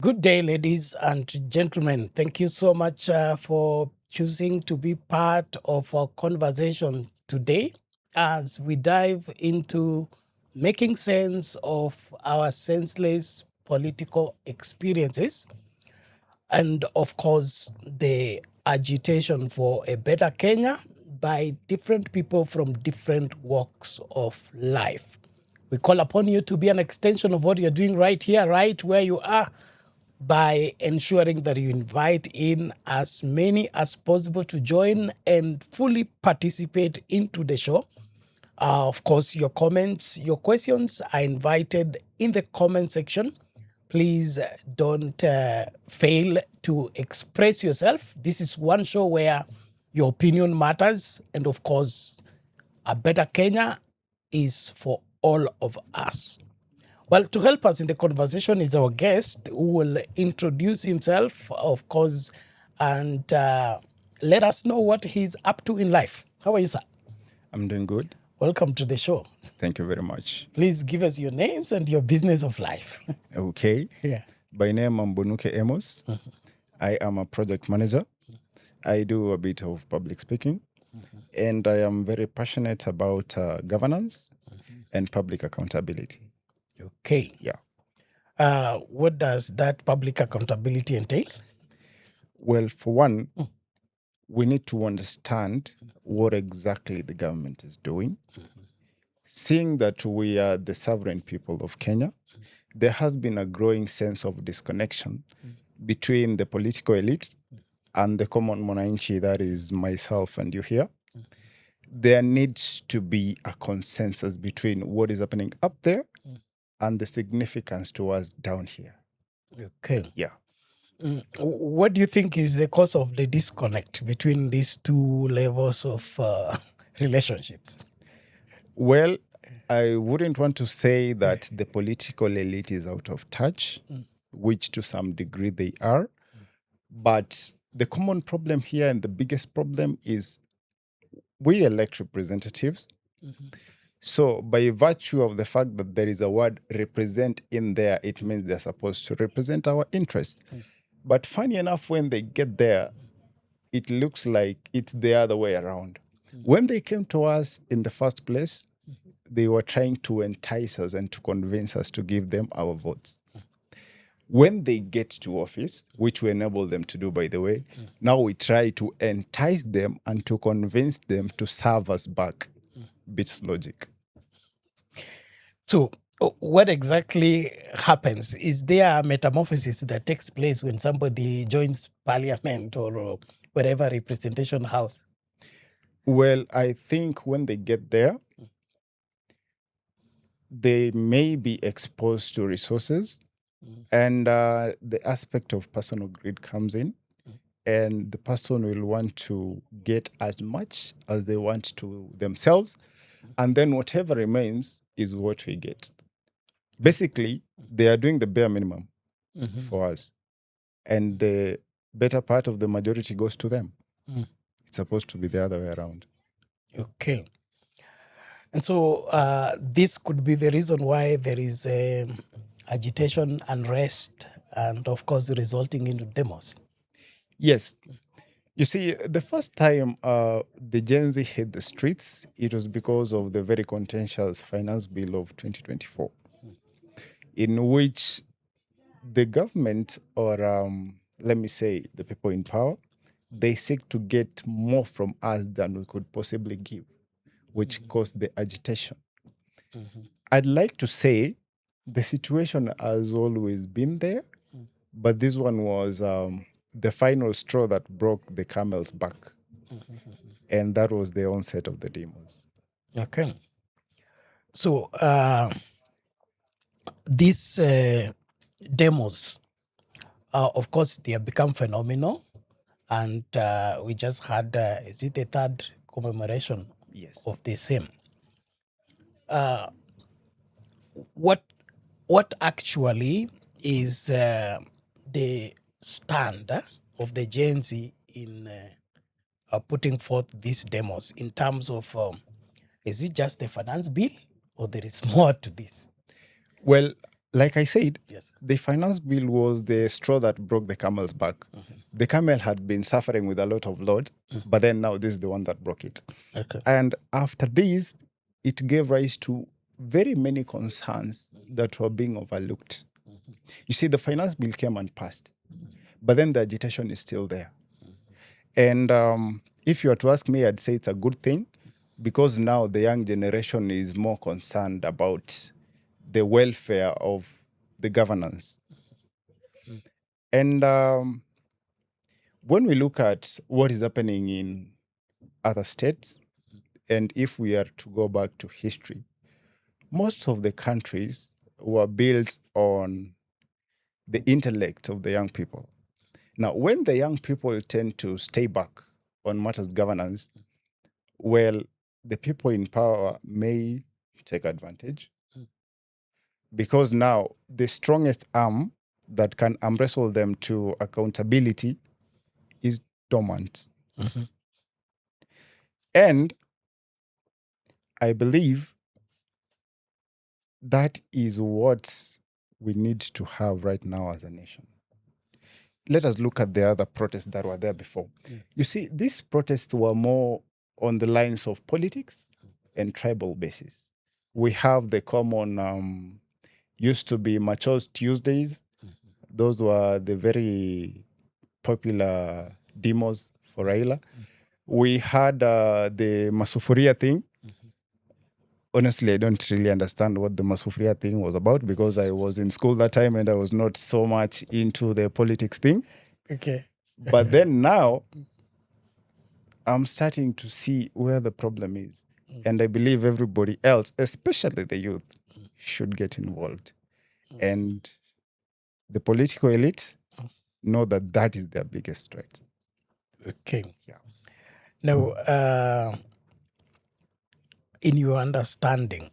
Good day, ladies and gentlemen. Thank you so much for choosing to be part of our conversation today as we dive into making sense of our senseless political experiences and, of course, the agitation for a better Kenya by different people from different walks of life. We call upon you to be an extension of what you're doing right here, right where you are, by ensuring that you invite in as many as possible to join and fully participate into the show. Of course, your comments, your questions are invited in the comment section. Please don't fail to express yourself. This is one show where your opinion matters. And of course, a better Kenya is for all of us. Well, to help us in the conversation is our guest who will introduce himself, of course, and let us know what he's up to in life. How are you, sir? I'm doing good. Welcome to the show. Thank you very much. Please give us your names and your business of life. Okay. Yeah. By name, I'm Bonuke Amos. I am a project manager. I do a bit of public speaking. And I am very passionate about governance and public accountability. Okay. Yeah. What does that public accountability entail? Well, for one, we need to understand what exactly the government is doing. Seeing that we are the sovereign people of Kenya, there has been a growing sense of disconnection between the political elite and the common mwananchi, that is myself and you here. There needs to be a consensus between what is happening up there and the significance to us down here. Okay. Yeah. What do you think is the cause of the disconnect between these two levels of relationships? Well, I wouldn't want to say that the political elite is out of touch, which to some degree they are. But the common problem here and the biggest problem is we elect representatives. So by virtue of the fact that there is a word represent in there, it means they're supposed to represent our interests. But funny enough, when they get there, it looks like it's the other way around. When they came to us in the first place, they were trying to entice us and to convince us to give them our votes. When they get to office, which we enable them to do, by the way, now we try to entice them and to convince them to serve us back. Beats logic. So, what exactly happens? Is there a metamorphosis that takes place when somebody joins parliament or wherever representation house? Well, I think when they get there, they may be exposed to resources, and the aspect of personal greed comes in, and the person will want to get as much as they want to themselves, and then whatever remains is what we get. Basically, they are doing the bare minimum for us, and the better part of the majority goes to them. It's supposed to be the other way around. Okay. And so this could be the reason why there is agitation, unrest, and of course resulting into demos. Yes. You see, the first time the Gen Z hit the streets, it was because of the very contentious finance bill of 2024, in which the government, or let me say the people in power, they seek to get more from us than we could possibly give, which caused the agitation. I'd like to say the situation has always been there, but this one was the final straw that broke the camel's back. And that was the onset of the demos. Okay. So these demos, of course, they have become phenomenal. And we just had, is it the third commemoration of the same? What actually is the stand of the Gen Z in putting forth these demos in terms of, is it just the finance bill or there is more to this? Well, like I said, Yes. the finance bill was the straw that broke the camel's back. The camel had been suffering with a lot of load, but then now this is the one that broke it. Okay. And after this, it gave rise to very many concerns that were being overlooked. You see, the finance bill came and passed, but then the agitation is still there. And if you were to ask me, I'd say it's a good thing because now the young generation is more concerned about the welfare of the governance. And when we look at what is happening in other states, and if we are to go back to history, most of the countries were built on the intellect of the young people. Now, when the young people tend to stay back on matters governance, well, the people in power may take advantage because now the strongest arm that can arm wrestle them to accountability is dormant. And I believe that is what we need to have right now as a nation. Let us look at the other protests that were there before. You see, these protests were more on the lines of politics and tribal basis. We have the common, used to be Machos Tuesdays. Those were the very popular demos for Raila. We had the Masufuria thing. Honestly, I don't really understand what the Masufuria thing was about because I was in school that time and I was not so much into the politics thing. Okay. But then now, I'm starting to see where the problem is. And I believe everybody else, especially the youth, should get involved. And the political elite know that that is their biggest threat. Okay. Yeah. Now, in your understanding,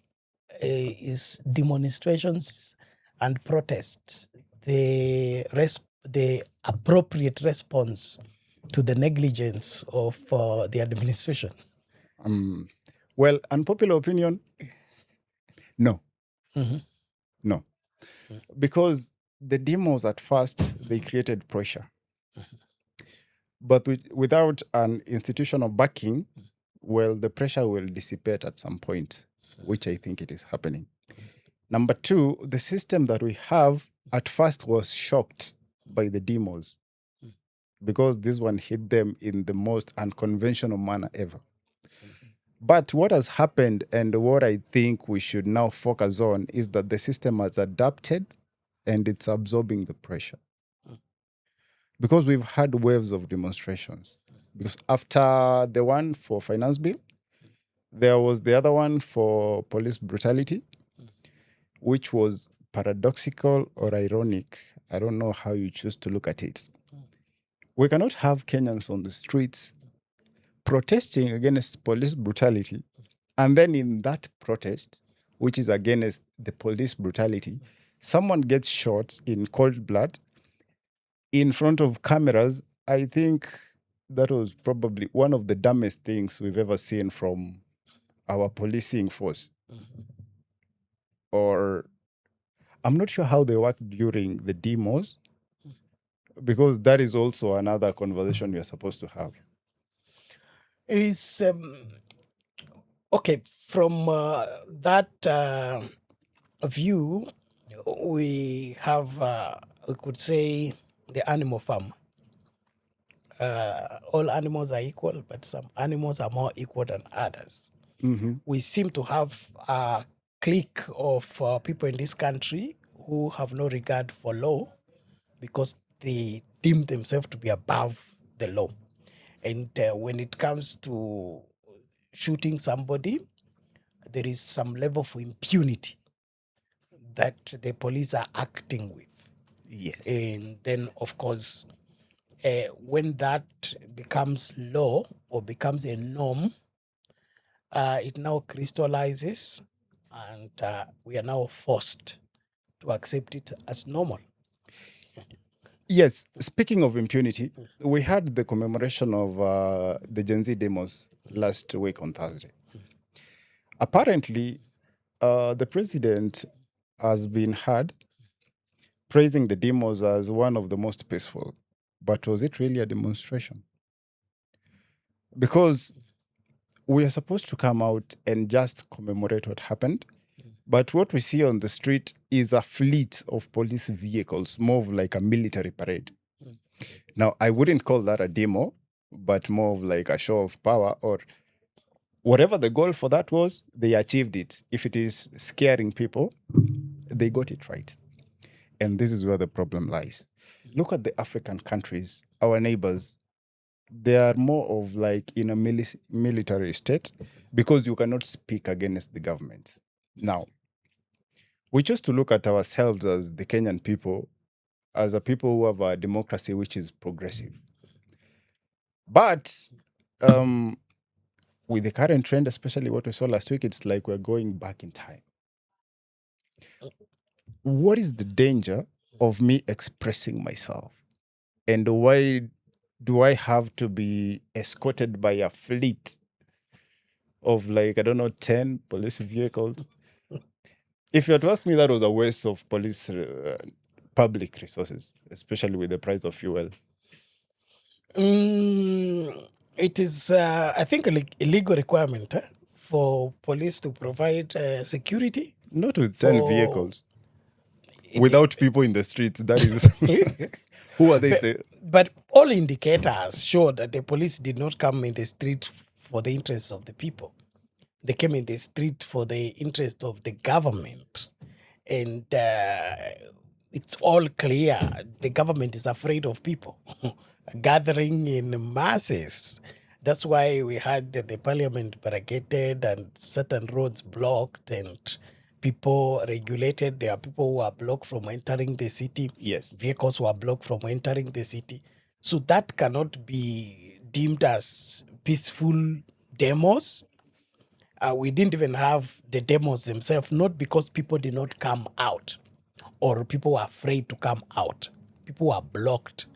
is demonstrations and protests the appropriate response to the negligence of the administration? Well, unpopular opinion, no. Mm-hmm. No. Because the demos at first, they created pressure. But without an institutional backing, well, the pressure will dissipate at some point, which I think it is happening. Number two, the system that we have at first was shocked by the demos because this one hit them in the most unconventional manner ever. But what has happened and what I think we should now focus on is that the system has adapted and it's absorbing the pressure. Because we've had waves of demonstrations. Because after the one for finance bill, there was the other one for police brutality, which was paradoxical or ironic. I don't know how you choose to look at it. We cannot have Kenyans on the streets protesting against police brutality. And then in that protest, which is against the police brutality, someone gets shot in cold blood in front of cameras. I think that was probably one of the dumbest things we've ever seen from our policing force. Or I'm not sure how they work during the demos, because that is also another conversation we are supposed to have. Is okay, from that view, we have, we could say, the animal farm. All animals are equal, but some animals are more equal than others. We seem to have a clique of people in this country who have no regard for law because they deem themselves to be above the law. And when it comes to shooting somebody, there is some level of impunity that the police are acting with. Yes. And then, of course, when that becomes law or becomes a norm, it now crystallizes and we are now forced to accept it as normal. Yes. Speaking of impunity, we had the commemoration of the Gen Z demos last week on Thursday. Apparently, the president has been heard praising the demos as one of the most peaceful. But was it really a demonstration? Because we are supposed to come out and just commemorate what happened. But what we see on the street is a fleet of police vehicles, more of like a military parade. Now, I wouldn't call that a demo, but more of like a show of power, or whatever the goal for that was, they achieved it. If it is scaring people, they got it right. And this is where the problem lies. Look at the African countries, our neighbors. They are more of like in a military state because you cannot speak against the government. Now, we choose to look at ourselves as the Kenyan people, as a people who have a democracy which is progressive. But with the current trend, especially what we saw last week, it's like we're going back in time. What is the danger of me expressing myself? And why do I have to be escorted by a fleet of like, I don't know, 10 police vehicles? If you had to ask me, that was a waste of police public resources, especially with the price of fuel. It is, I think, a legal requirement for police to provide security. Not with 10 For- vehicles. Without people in the streets, that is. Who are they? But all indicators show that the police did not come in the street for the interests of the people. They came in the street for the interest of the government. And it's all clear. The government is afraid of people gathering in masses. That's why we had the parliament barricaded and certain roads blocked and people regulated. There are people who are blocked from entering the city. Yes. Vehicles were blocked from entering the city. So that cannot be deemed as peaceful demos. We didn't even have the demos themselves, not because people did not come out or people were afraid to come out. People were blocked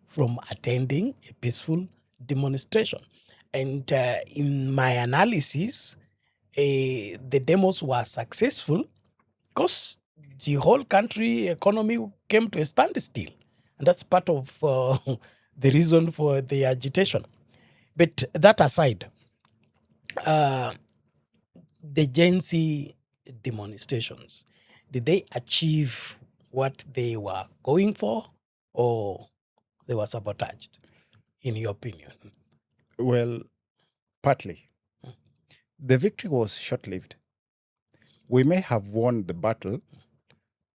from attending a peaceful demonstration. And in my analysis, the demos were successful because the whole country economy came to a standstill. And that's part of the reason for the agitation. But that aside, the Gen Z demonstrations, did they achieve what they were going for, or they were sabotaged, in your opinion? Well, partly. The victory was short lived. We may have won the battle,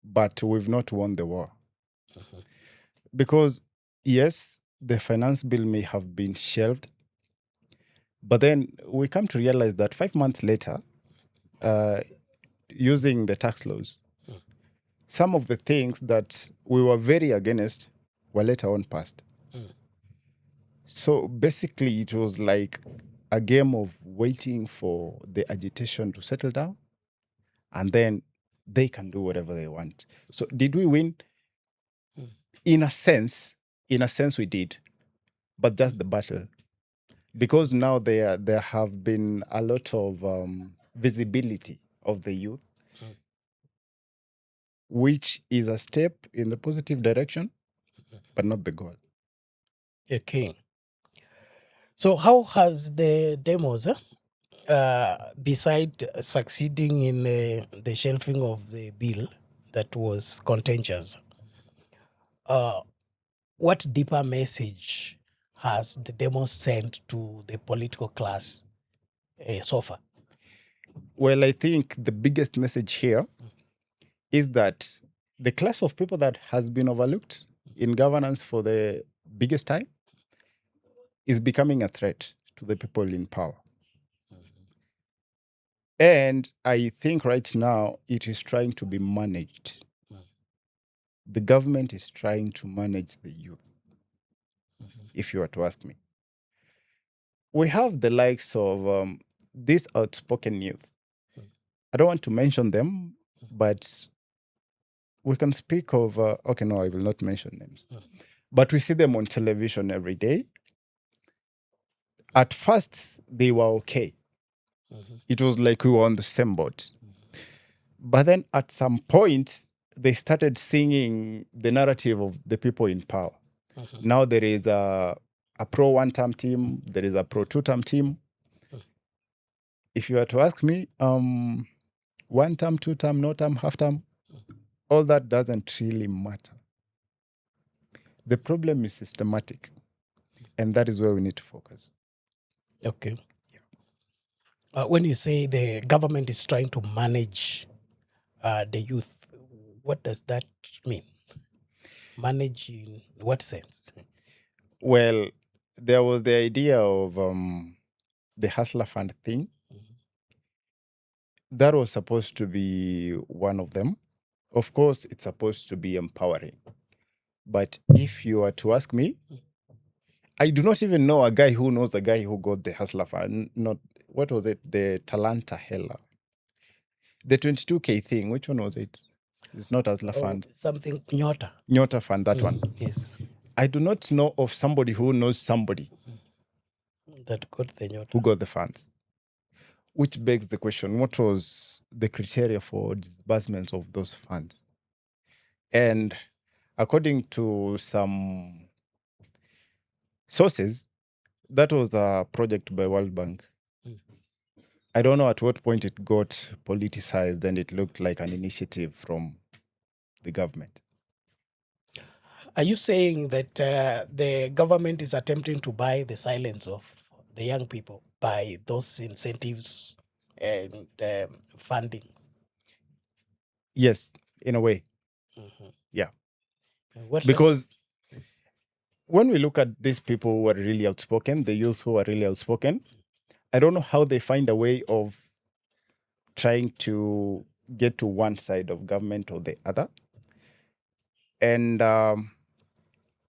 but we've not won the war. Because, yes, the finance bill may have been shelved, but then we come to realize that 5 months later, using the tax laws, some of the things that we were very against were later on passed. So basically, it was like a game of waiting for the agitation to settle down, and then they can do whatever they want. So did we win? In a sense, we did, but just the battle. Because now there have been a lot of visibility of the youth, which is a step in the positive direction, but not the goal. Okay. So how has the demos, beside succeeding in the shelving of the bill that was contentious, what deeper message has the demos sent to the political class so far? Well, I think the biggest message here is that the class of people that has been overlooked in governance for the biggest time is becoming a threat to the people in power. And I think right now it is trying to be managed. The government is trying to manage the youth, if you were to ask me. We have the likes of this outspoken youth. I don't want to mention them, but we can speak of, okay, no, I will not mention names. But we see them on television every day. At first, they were okay. It was like we were on the same boat. But then at some point, they started singing the narrative of the people in power. Now there is a pro one-term team, there is a pro two-term team. If you were to ask me, one term, two term, no term, half term, all that doesn't really matter. The problem is systematic, and that is where we need to focus. Okay. When you say the government is trying to manage the youth, what does that mean? Manage in what sense? Well, there was the idea of the Hustler Fund thing. That was supposed to be one of them. Of course, it's supposed to be empowering. But if you were to ask me, I do not even know a guy who knows a guy who got the Hustler Fund. Not, what was it? The Talanta Hella. The 22K thing, which one was it? It's not Hustler Fund. Something Nyota. Nyota Fund, that one. Yes. I do not know of somebody who knows somebody That got the Nyota. who got the funds. Which begs the question, what was the criteria for disbursements of those funds? And according to some sources, that was a project by World Bank. I don't know at what point it got politicized and it looked like an initiative from the government. Are you saying that the government is attempting to buy the silence of the young people by those incentives and funding? Yes, in a way. Yeah. What Because when we look at these people who are really outspoken, the youth who are really outspoken, I don't know how they find a way of trying to get to one side of government or the other. And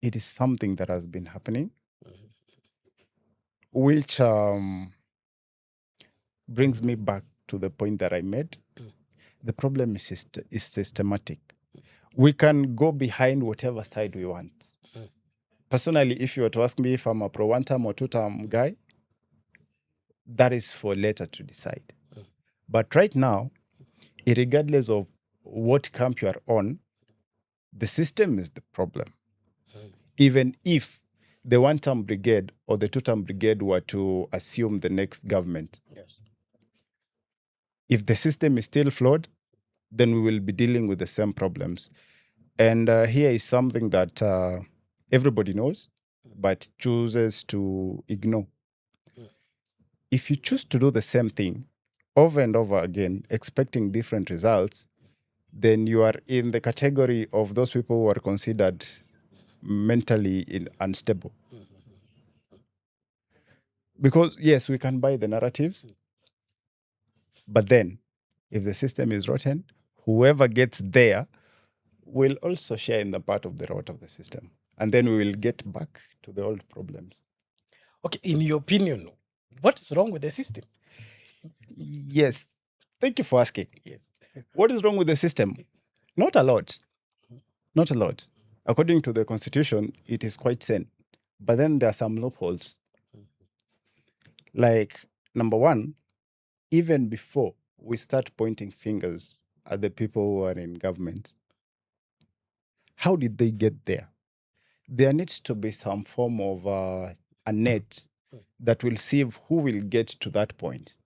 it is something that has been happening, which brings me back to the point that I made. The problem is systematic. We can go behind whatever side we want. Personally, if you were to ask me if I'm a pro one-term or two-term guy, that is for later to decide. But right now, regardless of what camp you are on, the system is the problem. Even if the one-term brigade or the two-term brigade were to assume the next government, if the system is still flawed, then we will be dealing with the same problems. And here is something that everybody knows, but chooses to ignore. If you choose to do the same thing over and over again, expecting different results, then you are in the category of those people who are considered mentally unstable. Because, yes, we can buy the narratives, but then if the system is rotten, whoever gets there will also share in the part of the rot of the system. And then we will get back to the old problems. Okay, in your opinion, what is wrong with the system? Yes. Thank you for asking. Yes. What is wrong with the system? Not a lot. Not a lot. According to the Constitution, it is quite sane. But then there are some loopholes. Like, number one, even before we start pointing fingers at the people who are in government, how did they get there? There needs to be some form of a net that will see who will get to that point.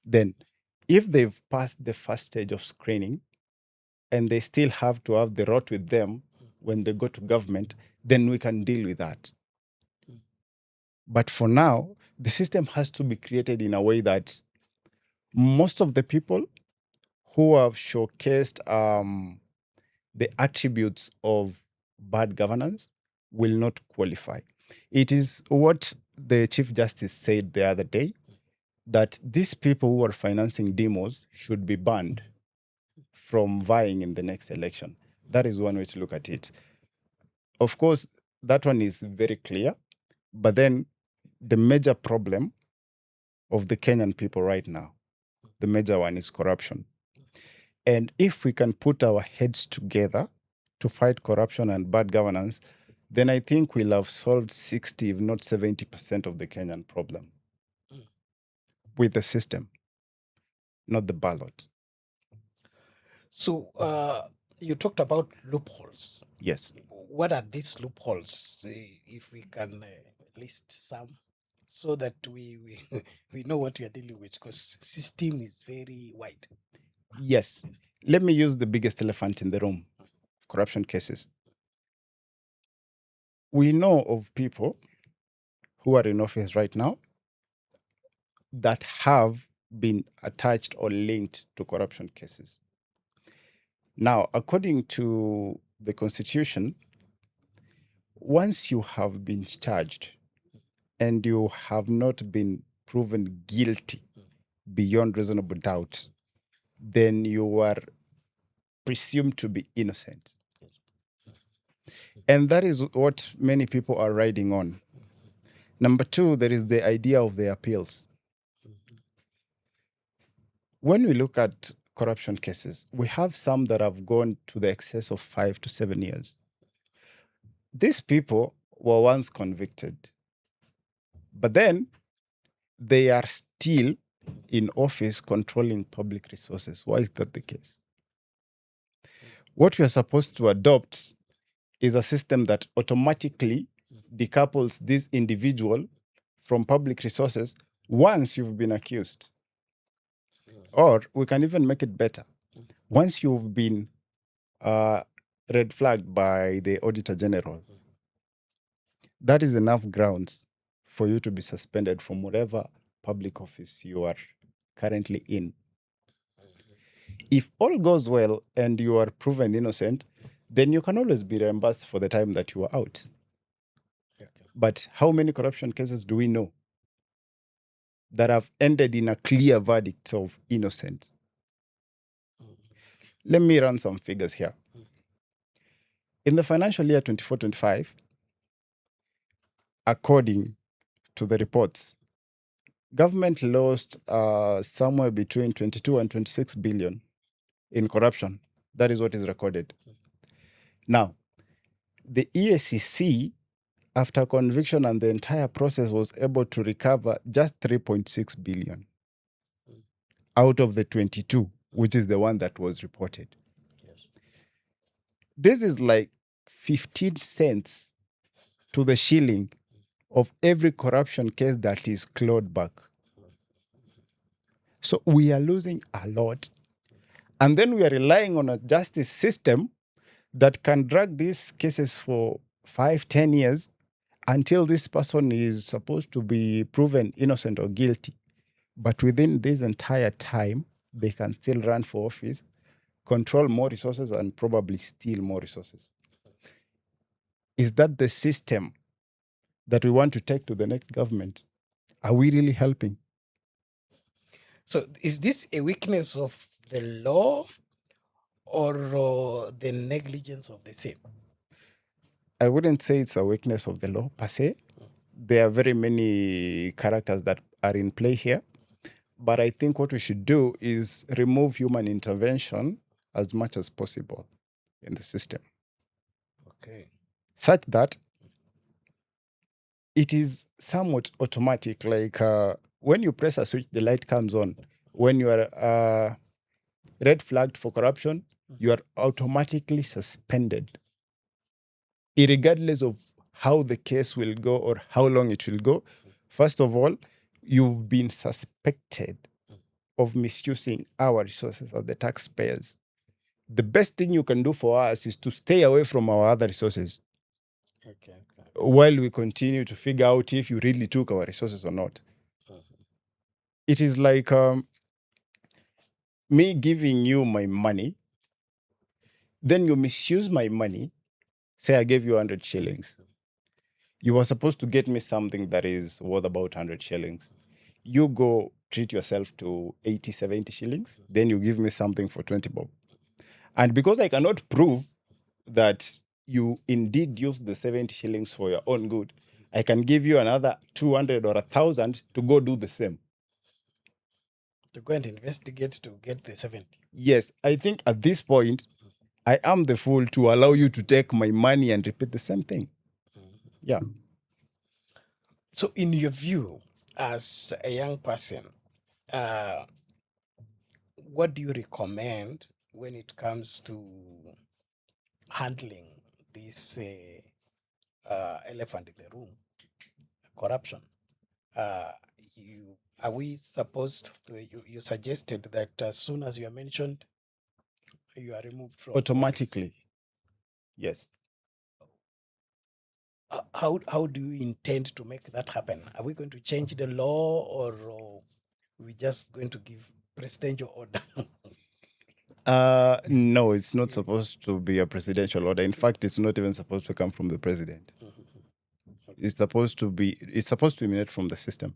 Then, if they've passed the first stage of screening and they still have to have the rot with them when they go to government, then we can deal with that. But for now, the system has to be created in a way that most of the people who have showcased the attributes of bad governance will not qualify. It is what the Chief Justice said the other day, that these people who are financing demos should be banned from vying in the next election. That is one way to look at it. Of course, that one is very clear, but then the major problem of the Kenyan people right now, the major one is corruption. And if we can put our heads together to fight corruption and bad governance, then I think we'll have solved 60, if not 70% of the Kenyan problem with the system, not the ballot. So You talked about loopholes. Yes. What are these loopholes? If we can list some, so that we we know what we are dealing with, because system is very wide. Yes. Let me use the biggest elephant in the room, corruption cases. We know of people who are in office right now that have been attached or linked to corruption cases. Now, according to the Constitution, once you have been charged and you have not been proven guilty beyond reasonable doubt, then you are presumed to be innocent. And that is what many people are riding on. Number two, there is the idea of the appeals. When we look at corruption cases, we have some that have gone to the excess of 5 to 7 years. These people were once convicted, but then they are still in office controlling public resources. Why is that the case? What we are supposed to adopt is a system that automatically decouples this individual from public resources once you've been accused. Or we can even make it better. Once you've been red flagged by the Auditor General, that is enough grounds for you to be suspended from whatever public office you are currently in. If all goes well and you are proven innocent, then you can always be reimbursed for the time that you are out. But how many corruption cases do we know that have ended in a clear verdict of innocent? Let me run some figures here. In the financial year 24-25, according to the reports, government lost somewhere between 22 and 26 billion in corruption. That is what is recorded. Now, the EACC, after conviction and the entire process, was able to recover just 3.6 billion out of the 22, which is the one that was reported. Yes. This is like 15 cents to the shilling of every corruption case that is clawed back. So we are losing a lot. And then we are relying on a justice system that can drag these cases for 5-10 years until this person is supposed to be proven innocent or guilty. But within this entire time, they can still run for office, control more resources, and probably steal more resources. Is that the system that we want to take to the next government? Are we really helping? So, is this a weakness of the law, or the negligence of the same? I wouldn't say it's a weakness of the law per se. There are very many characters that are in play here. But I think what we should do is remove human intervention as much as possible in the system, Okay. such that it is somewhat automatic. Like when you press a switch, the light comes on. When you are red flagged for corruption, you are automatically suspended, irregardless of how the case will go or how long it will go. First of all, you've been suspected of misusing our resources as the taxpayers. The best thing you can do for us is to stay away from our other resources Okay. while we continue to figure out if you really took our resources or not. It is like me giving you my money, then you misuse my money. Say I gave you 100 shillings. You were supposed to get me something that is worth about 100 shillings. You go treat yourself to 80, 70 shillings, then you give me something for 20 bob. And because I cannot prove that you indeed use the 70 shillings for your own good, I can give you another 200 or 1,000 to go do the same. To go and investigate to get the 70. Yes, I think at this point, I am the fool to allow you to take my money and repeat the same thing. Yeah. So, in your view, as a young person, what do you recommend when it comes to handling this elephant in the room, corruption. Uh, are we supposed to, you suggested that as soon as you are mentioned, you are removed from office. Automatically, yes. How do you intend to make that happen? Are we going to change the law, or we just going to give presidential order? No, it's not supposed to be a presidential order. In fact, it's not even supposed to come from the president. It's supposed to emanate from the system.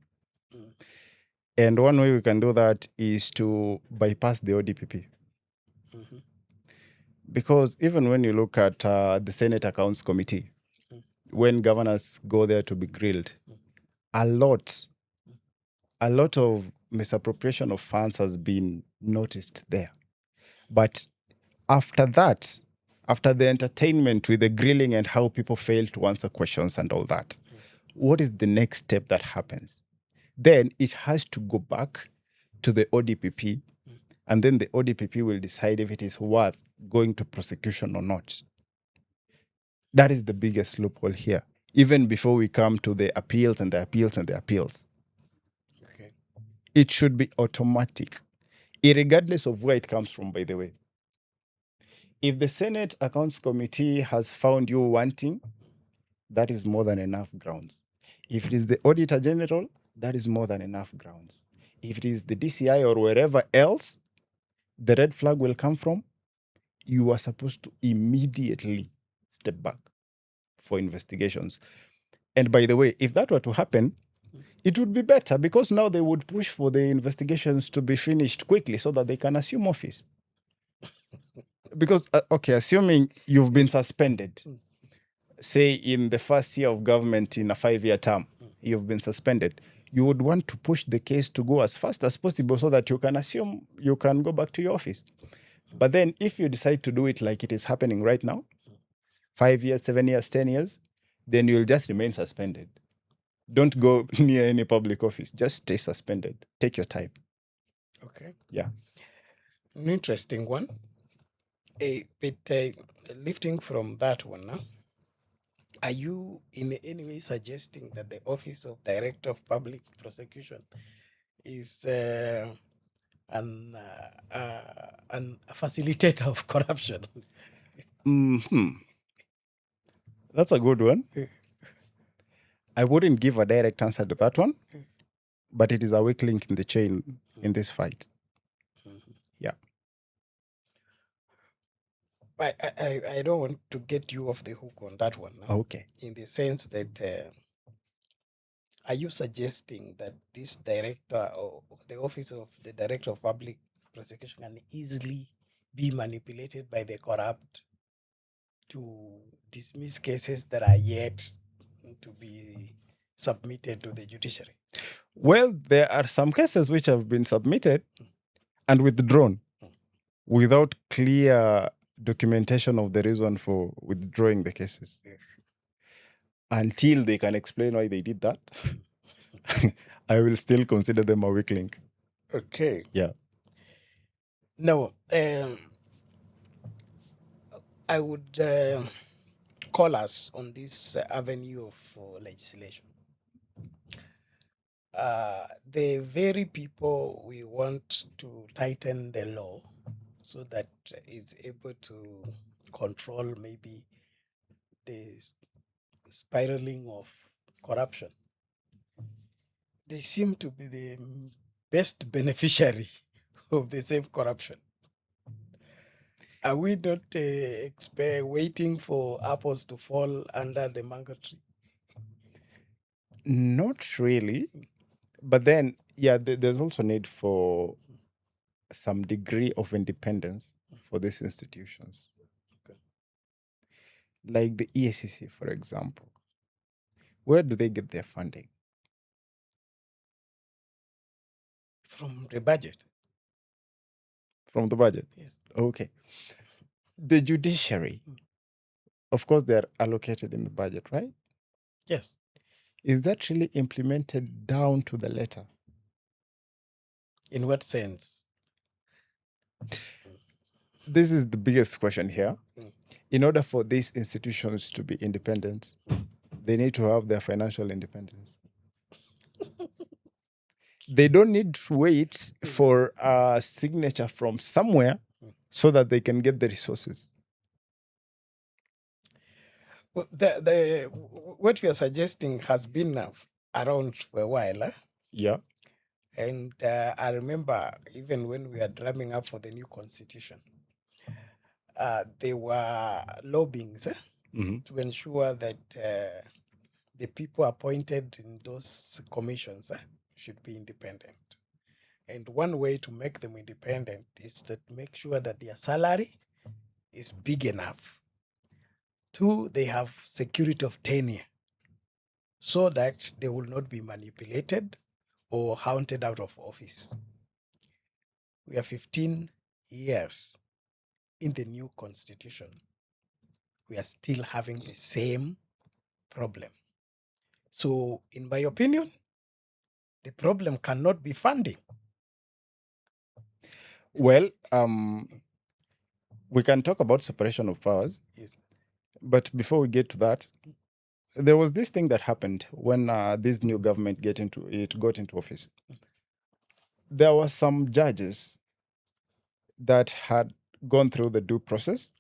And one way we can do that is to bypass the ODPP. Because even when you look at the Senate Accounts Committee, when governors go there to be grilled, a lot of misappropriation of funds has been noticed there. But after that, after the entertainment with the grilling and how people fail to answer questions and all that, what is the next step that happens? Then it has to go back to the ODPP, and then the ODPP will decide if it is worth going to prosecution or not. That is the biggest loophole here, even before we come to the appeals and the appeals and the appeals. Okay. It should be automatic, regardless of where it comes from, by the way. If the Senate Accounts Committee has found you wanting, that is more than enough grounds. If it is the Auditor General, that is more than enough grounds. If it is the DCI or wherever else the red flag will come from, you are supposed to immediately step back for investigations. And by the way, if that were to happen, it would be better, because now they would push for the investigations to be finished quickly so that they can assume office. Because, assuming you've been suspended, say in the first year of government in a 5-year term, you've been suspended, you would want to push the case to go as fast as possible so that you can assume you can go back to your office. But then if you decide to do it like it is happening right now, 5 years, 7 years, 10 years, then you'll just remain suspended. Don't go near any public office. Just stay suspended. Take your time. Okay. Yeah. An interesting one. But lifting from that one now, are you in any way suggesting that the Office of Director of Public Prosecution is an facilitator of corruption? That's a good one. I wouldn't give a direct answer to that one, but it is a weak link in the chain in this fight. Yeah. I don't want to get you off the hook on that one. No? Okay. In the sense that, are you suggesting that this director or the Office of the Director of Public Prosecution can easily be manipulated by the corrupt to dismiss cases that are yet to be submitted to the judiciary? Well, there are some cases which have been submitted and withdrawn without clear documentation of the reason for withdrawing the cases. Until they can explain why they did that, I will still consider them a weak link. Okay. Yeah. Now, I would call us on this avenue of legislation. The very people we want to tighten the law so that it's able to control maybe the spiraling of corruption, they seem to be the best beneficiary of the same corruption. Are we not waiting for apples to fall under the mango tree? Not really. But then, yeah, there's also need for some degree of independence for these institutions. Okay. Like the EACC, for example. Where do they get their funding? From the budget. From the budget? Yes. Okay. The judiciary, of course, they are allocated in the budget, right? Yes. Is that really implemented down to the letter? In what sense? This is the biggest question here. in order for these institutions to be independent, they need to have their financial independence. They don't need to wait for a signature from somewhere so that they can get the resources. Well, what we are suggesting has been around for a while. Yeah. And I remember even when we were drumming up for the new constitution, there were lobbyings to ensure that the people appointed in those commissions should be independent. And one way to make them independent is to make sure that their salary is big enough. Two, they have security of tenure so that they will not be manipulated or hounded out of office. We are 15 years in the new constitution. We are still having the same problem. So, in my opinion, the problem cannot be funding. Well, we can talk about separation of powers. Yes. But before we get to that, there was this thing that happened when this new government got into office. There were some judges that had gone through the due process,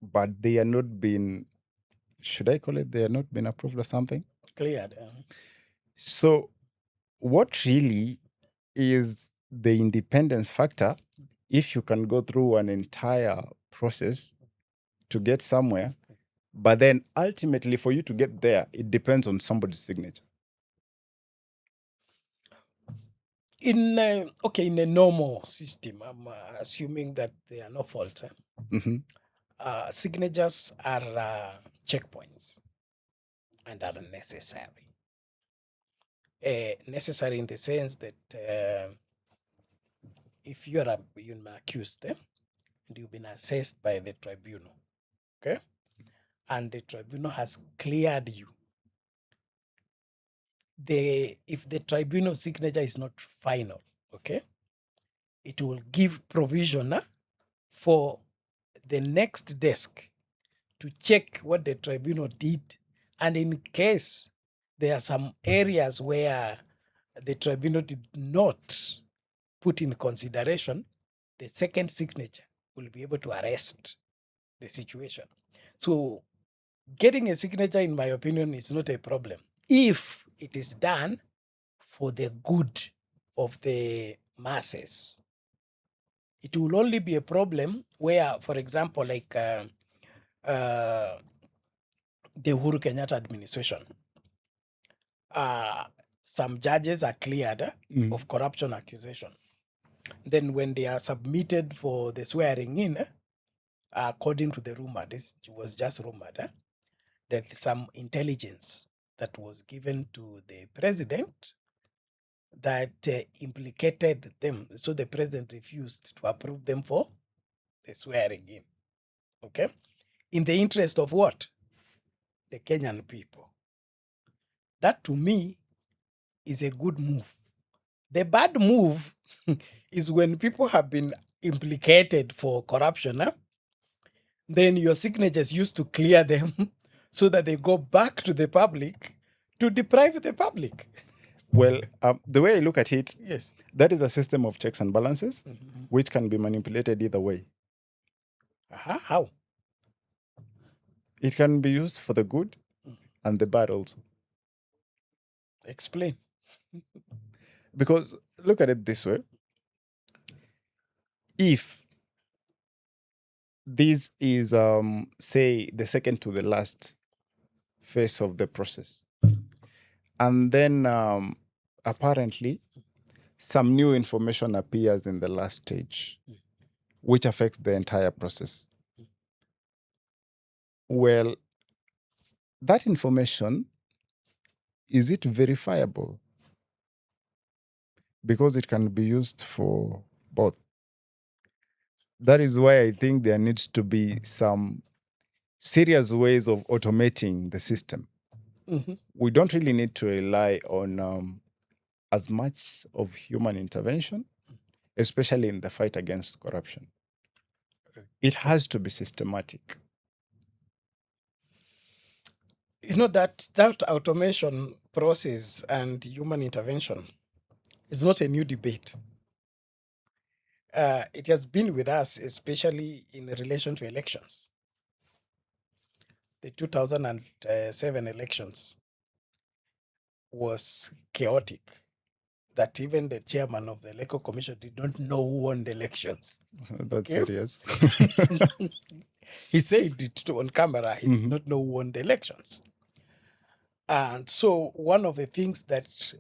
but they are not been, should I call it, they are not been approved or something? Cleared. So what really is the independence factor if you can go through an entire process to get somewhere, but then ultimately for you to get there, it depends on somebody's signature? In a normal system, I'm assuming that there are no faults. Signatures are checkpoints and are necessary. Necessary in the sense that if you are you've been accused and you've been assessed by the tribunal, okay, and the tribunal has cleared you, if the tribunal signature is not final, okay, it will give provision for the next desk to check what the tribunal did, and in case there are some areas where the tribunal did not put in consideration, the second signature will be able to arrest the situation. So getting a signature, in my opinion, is not a problem if it is done for the good of the masses. It will only be a problem where, for example, like the Uhuru Kenyatta administration, some judges are cleared of corruption accusation. Then when they are submitted for the swearing in, according to the rumor, this was just rumored, that some intelligence that was given to the president that implicated them. So the president refused to approve them for the swearing in. Okay? In the interest of what? The Kenyan people. That to me is a good move. The bad move is when people have been implicated for corruption, then your signatures used to clear them so that they go back to the public to deprive the public. Well, the way I look at it, Yes. that is a system of checks and balances, which can be manipulated either way. How? It can be used for the good and the bad also. Explain. Because look at it this way. If this is, say, the second to the last phase of the process, and then apparently some new information appears in the last stage, which affects the entire process. Well, that information, is it verifiable? Because it can be used for both. That is why I think there needs to be some serious ways of automating the system. We don't really need to rely on as much of human intervention, especially in the fight against corruption. It has to be systematic. that automation process and human intervention is not a new debate. It has been with us, especially in relation to elections. The 2007 elections was chaotic, that even the chairman of the Electoral Commission did not know who won the elections. That's Okay? serious. He said it on camera, he did not know who won the elections. And so one of the things that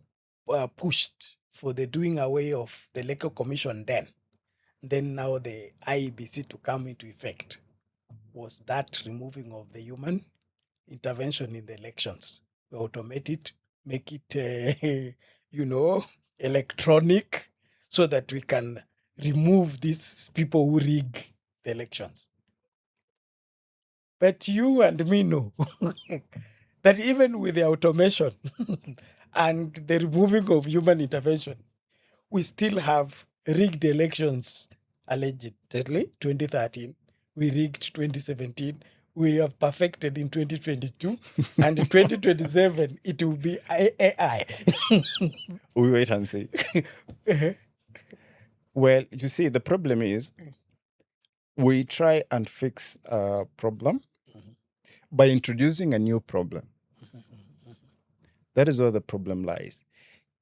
pushed for the doing away of the Electoral Commission then now the IEBC to come into effect, was that removing of the human intervention in the elections. We automate it, make it, electronic, so that we can remove these people who rig the elections. But you and me know that even with the automation and the removing of human intervention, we still have rigged elections, allegedly, 2013. We rigged 2017. We have perfected in 2022. And in 2027, it will be AI. We wait and see. Well, you see, the problem is we try and fix a problem by introducing a new problem. That is where the problem lies.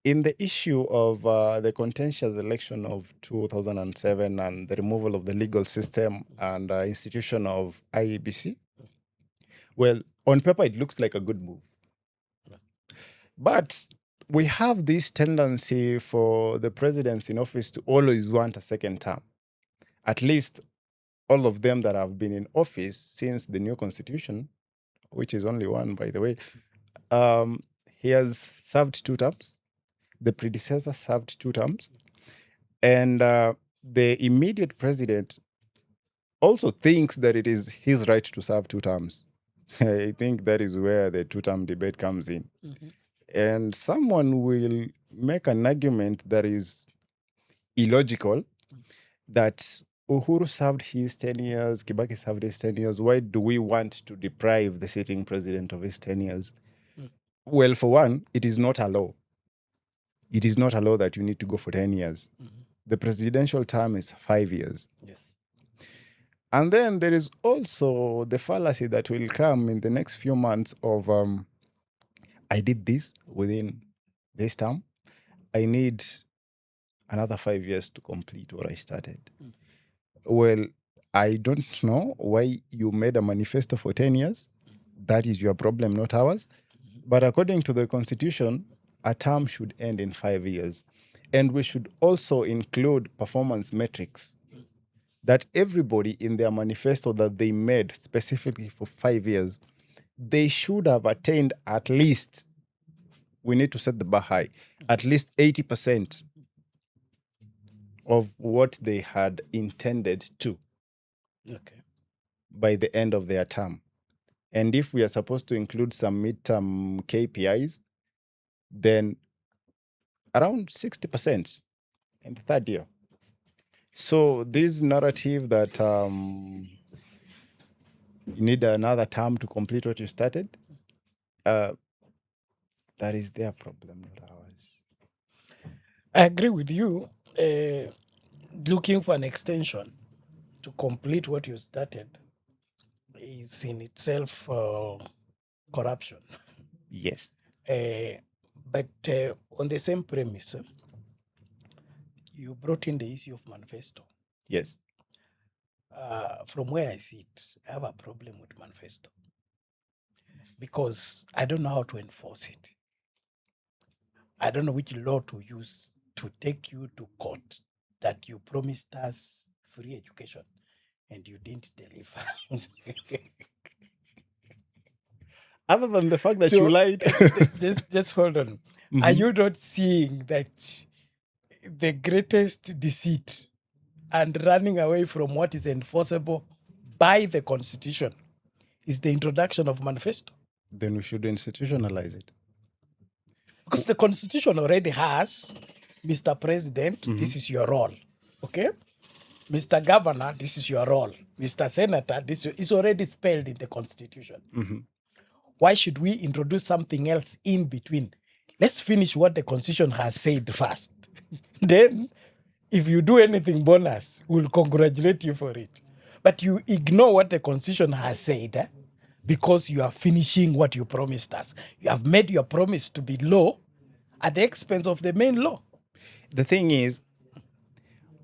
In the issue of the contentious election of 2007 and the removal of the legal system and institution of IEBC, well, on paper, it looks like a good move. But we have this tendency for the presidents in office to always want a second term. At least all of them that have been in office since the new constitution, which is only one, by the way, he has served 2 terms. The predecessor served 2 terms. And the immediate president also thinks that it is his right to serve 2 terms. I think that is where the 2-term debate comes in. And someone will make an argument that is illogical, that Uhuru served his 10 years, Kibaki served his 10 years. Why do we want to deprive the sitting president of his 10 years? Well, for one, it is not a law. It is not a law that you need to go for 10 years. The presidential term is 5 years. Yes. And then there is also the fallacy that will come in the next few months of, I did this within this term. I need another 5 years to complete what I started. Well, I don't know why you made a manifesto for 10 years. That is your problem, not ours. But according to the Constitution, a term should end in 5 years. And we should also include performance metrics, that everybody in their manifesto that they made specifically for 5 years, they should have attained at least, we need to set the bar high, at least 80% of what they had intended to by the end of their term. And if we are supposed to include some midterm KPIs, then around 60% in the 3rd year. So this narrative that you need another term to complete what you started, that is their problem, not ours. I agree with you. Looking for an extension to complete what you started is in itself corruption. Yes. But on the same premise, you brought in the issue of manifesto. Yes. From where I see it, I have a problem with manifesto because I don't know how to enforce it. I don't know which law to use to take you to court that you promised us free education and you didn't deliver. Other than the fact that you lied. just hold on. Are you not seeing that the greatest deceit and running away from what is enforceable by the Constitution is the introduction of manifesto? Then we should institutionalize it. Because the Constitution already has, Mr. President, this is your role. Okay? Mr. Governor, this is your role. Mr. Senator, this is already spelled in the Constitution. Why should we introduce something else in between? Let's finish what the Constitution has said first. Then, if you do anything bonus, we'll congratulate you for it. But you ignore what the Constitution has said because you are finishing what you promised us. You have made your promise to be law at the expense of the main law. The thing is,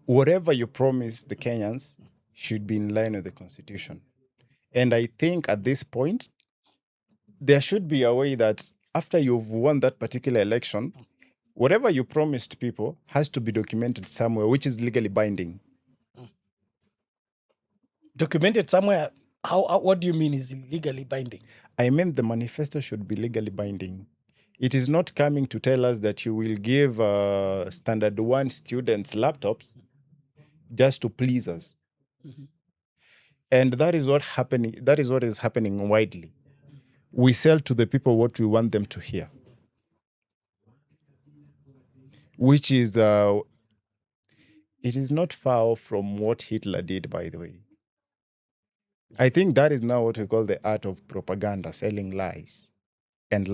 whatever you promise the Kenyans should be in line with the Constitution. And I think at this point, there should be a way that after you've won that particular election, whatever you promised people has to be documented somewhere, which is legally binding. Documented somewhere. What do you mean is legally binding? I mean, the manifesto should be legally binding. It is not coming to tell us that you will give standard 1 students laptops just to please us. And that is what happening. That is what is happening widely. We sell to the people what we want them to hear, which is it is not far off from what Hitler did, by the way. I think that is now what we call the art of propaganda, selling lies, and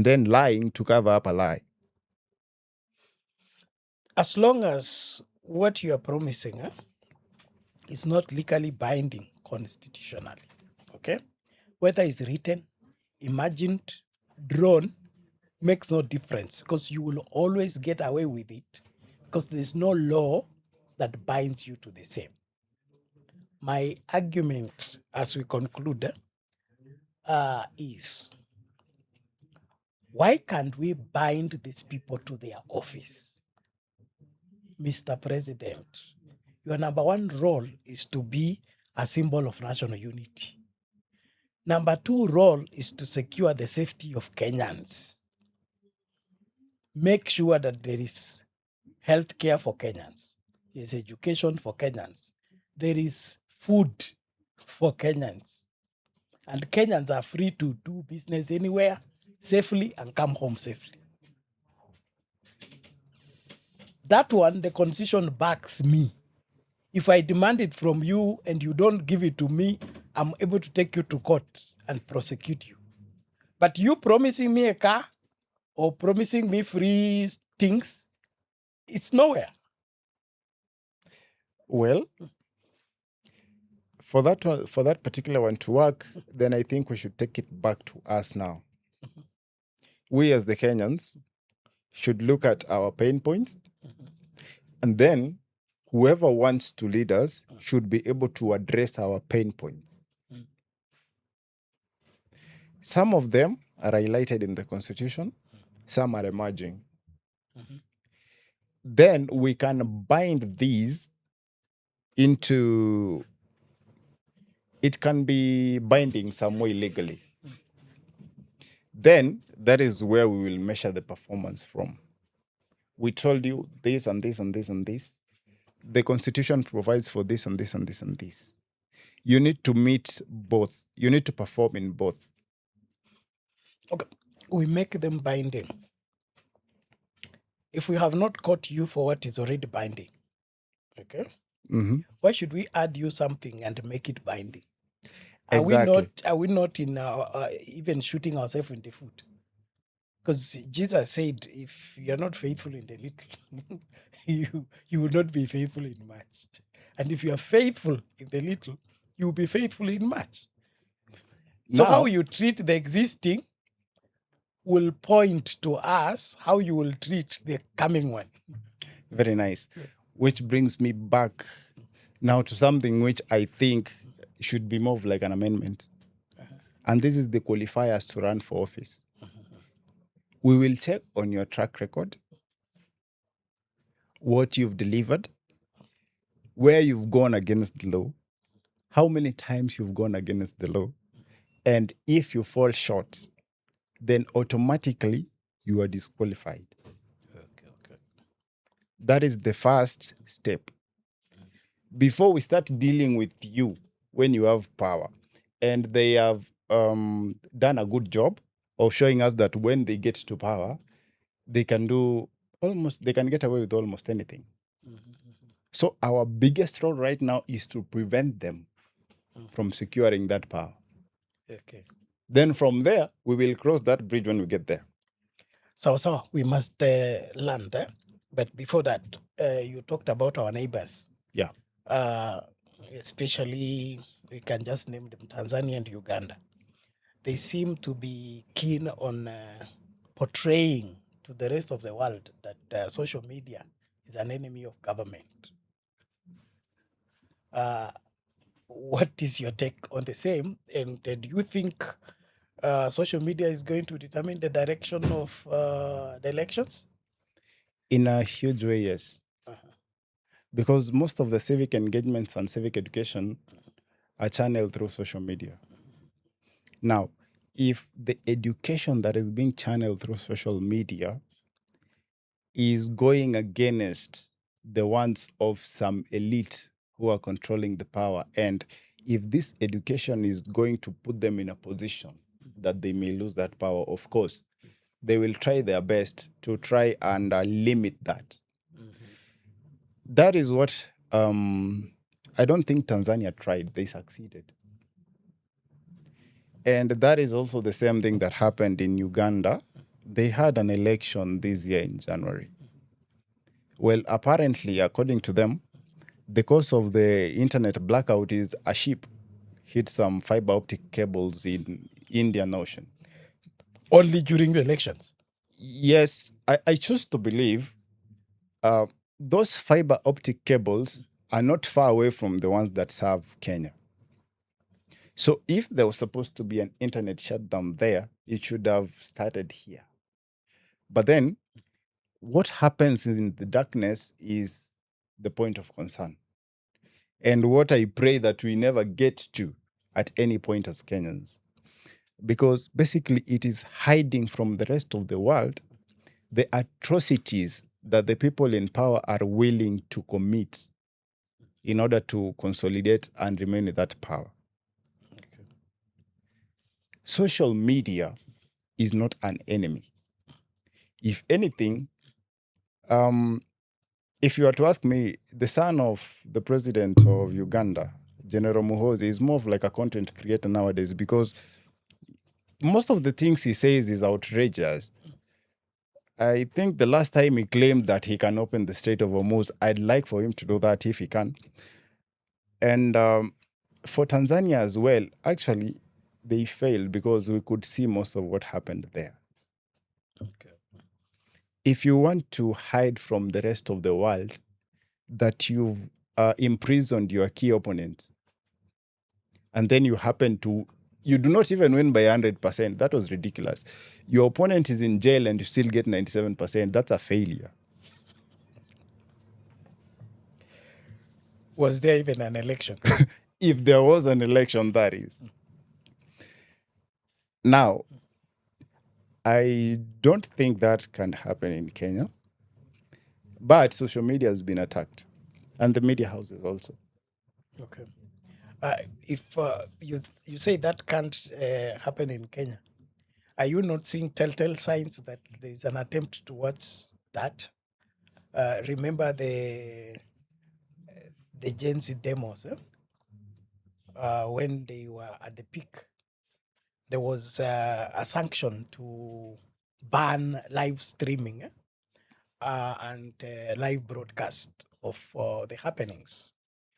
then lying to cover up a lie. As long as what you are promising is not legally binding constitutionally, okay? Whether it's written, imagined, drawn, makes no difference because you will always get away with it because there's no law that binds you to the same. My argument as we conclude is, why can't we bind these people to their office? Mr. President, your number one role is to be a symbol of national unity. Number 2 role is to secure the safety of Kenyans. Make sure that there is health care for Kenyans. There is education for Kenyans. There is food for Kenyans. And Kenyans are free to do business anywhere safely and come home safely. That one, the Constitution backs me. If I demand it from you and you don't give it to me, I'm able to take you to court and prosecute you. But you promising me a car or promising me free things, it's nowhere. Well, for that particular one to work, then I think we should take it back to us now. We as the Kenyans should look at our pain points, and then whoever wants to lead us should be able to address our pain points. Some of them are highlighted in the Constitution, some are emerging. Then we can bind these into, it can be binding some way legally. Then that is where we will measure the performance from. We told you this and this and this and this. The Constitution provides for this and this and this and this. You need to meet both. You need to perform in both. Okay, we make them binding. If we have not caught you for what is already binding, okay, why should we add you something and make it binding? Exactly. Are we not in even shooting ourselves in the foot? Because Jesus said, if you're not faithful in the little, you will not be faithful in much. And if you are faithful in the little, you will be faithful in much. So how you treat the existing will point to us how you will treat the coming one. Very nice. Which brings me back now to something which I think should be more of like an amendment. And this is the qualifiers to run for office. We will check on your track record, what you've delivered, where you've gone against the law, how many times you've gone against the law, and if you fall short, then automatically you are disqualified. Okay. That is the first step. Before we start dealing with you when you have power, and they have done a good job of showing us that when they get to power, they can get away with almost anything. So our biggest role right now is to prevent them from securing that power. Okay. Then from there, we will cross that bridge when we get there. So we must land. But before that, you talked about our neighbors. Yeah. Especially, we can just name them Tanzania and Uganda. They seem to be keen on portraying to the rest of the world that social media is an enemy of government. What is your take on the same? And do you think social media is going to determine the direction of the elections? In a huge way, yes. Because most of the civic engagements and civic education are channeled through social media. Now, if the education that is being channeled through social media is going against the wants of some elite who are controlling the power, and if this education is going to put them in a position that they may lose that power, of course, they will try their best to try and limit that. That is what I don't think Tanzania tried. They succeeded. And that is also the same thing that happened in Uganda. They had an election this year in January. Well, apparently, according to them, the cause of the internet blackout is a ship hit some fiber optic cables in Indian Ocean. Only during the elections? Yes, I choose to believe those fiber optic cables are not far away from the ones that serve Kenya. So if there was supposed to be an internet shutdown there, it should have started here. But then what happens in the darkness is the point of concern. And what I pray that we never get to at any point as Kenyans. Because basically it is hiding from the rest of the world the atrocities that the people in power are willing to commit in order to consolidate and remain in that power. Okay. Social media is not an enemy. If anything, if you were to ask me, the son of the president of Uganda, General Muhoozi, is more of like a content creator nowadays because most of the things he says is outrageous. I think the last time he claimed that he can open the Strait of Hormuz, I'd like for him to do that if he can. And for Tanzania as well, actually, they failed because we could see most of what happened there. Okay. If you want to hide from the rest of the world that you've imprisoned your key opponent, and then you do not even win by 100%, that was ridiculous. Your opponent is in jail and you still get 97%, that's a failure. Was there even an election? If there was an election, that is. Now, I don't think that can happen in Kenya, but social media has been attacked, and the media houses also. Okay. If you say that can't happen in Kenya, are you not seeing telltale signs that there is an attempt towards that? Remember the Gen Z demos, when they were at the peak, there was a sanction to ban live streaming and live broadcast of the happenings.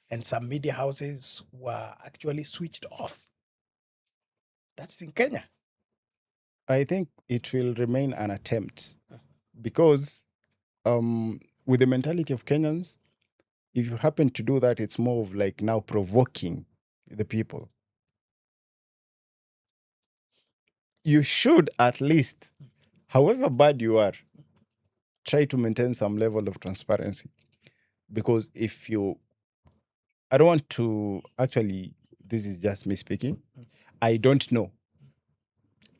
And some media houses were actually switched off. That's in Kenya. I think it will remain an attempt because with the mentality of Kenyans, if you happen to do that, it's more of like now provoking the people. You should at least, however bad you are, try to maintain some level of transparency. Because I don't want to actually, this is just me speaking. I don't know.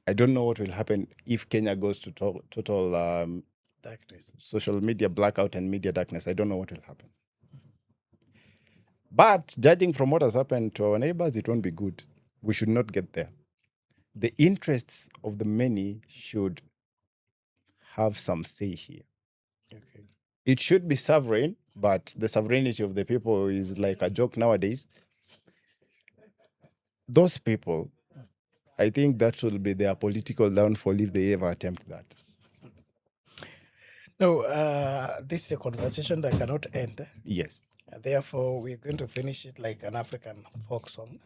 I don't know what will happen if Kenya goes to total Darkness. Social media blackout and media darkness. I don't know what will happen. But judging from what has happened to our neighbors, it won't be good. We should not get there. The interests of the many should have some say here. Okay. It should be sovereign, but the sovereignty of the people is like a joke nowadays. Those people I think that will be their political downfall if they ever attempt that. No, this is a conversation that cannot end. Yes. Therefore, we're going to finish it like an African folk song.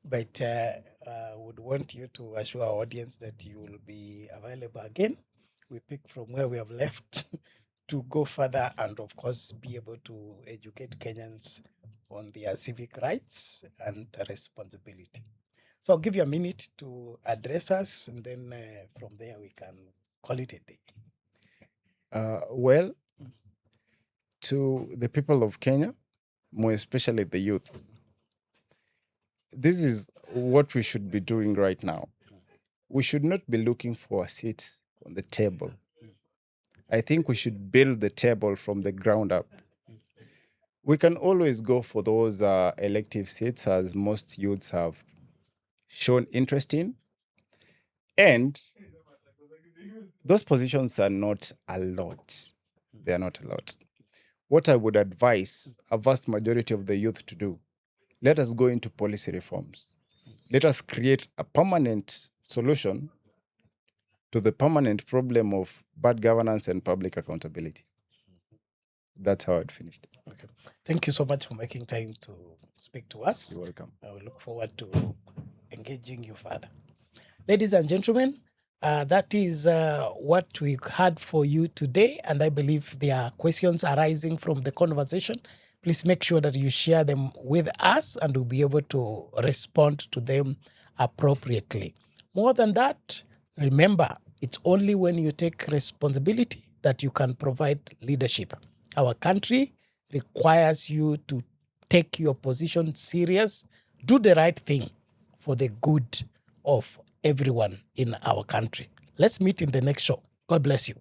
But would want you to assure our audience that you will be available again. We pick from where we have left to go further and, of course, be able to educate Kenyans on their civic rights and responsibility. So I'll give you a minute to address us, and then from there we can call it a day. Well, to the people of Kenya, more especially the youth, this is what we should be doing right now. We should not be looking for a seat on the table. I think we should build the table from the ground up. We can always go for those elective seats, as most youths have shown interest in. And those positions are not a lot. They are not a lot. What I would advise a vast majority of the youth to do, let us go into policy reforms. Let us create a permanent solution to the permanent problem of bad governance and public accountability. That's how I'd finished. Okay. Thank you so much for making time to speak to us. You're welcome. I will look forward to engaging you further. Ladies and gentlemen, that is what we had for you today. And I believe there are questions arising from the conversation. Please make sure that you share them with us and we'll be able to respond to them appropriately. More than that, remember, it's only when you take responsibility that you can provide leadership. Our country requires you to take your position serious, do the right thing for the good of everyone in our country. Let's meet in the next show. God bless you.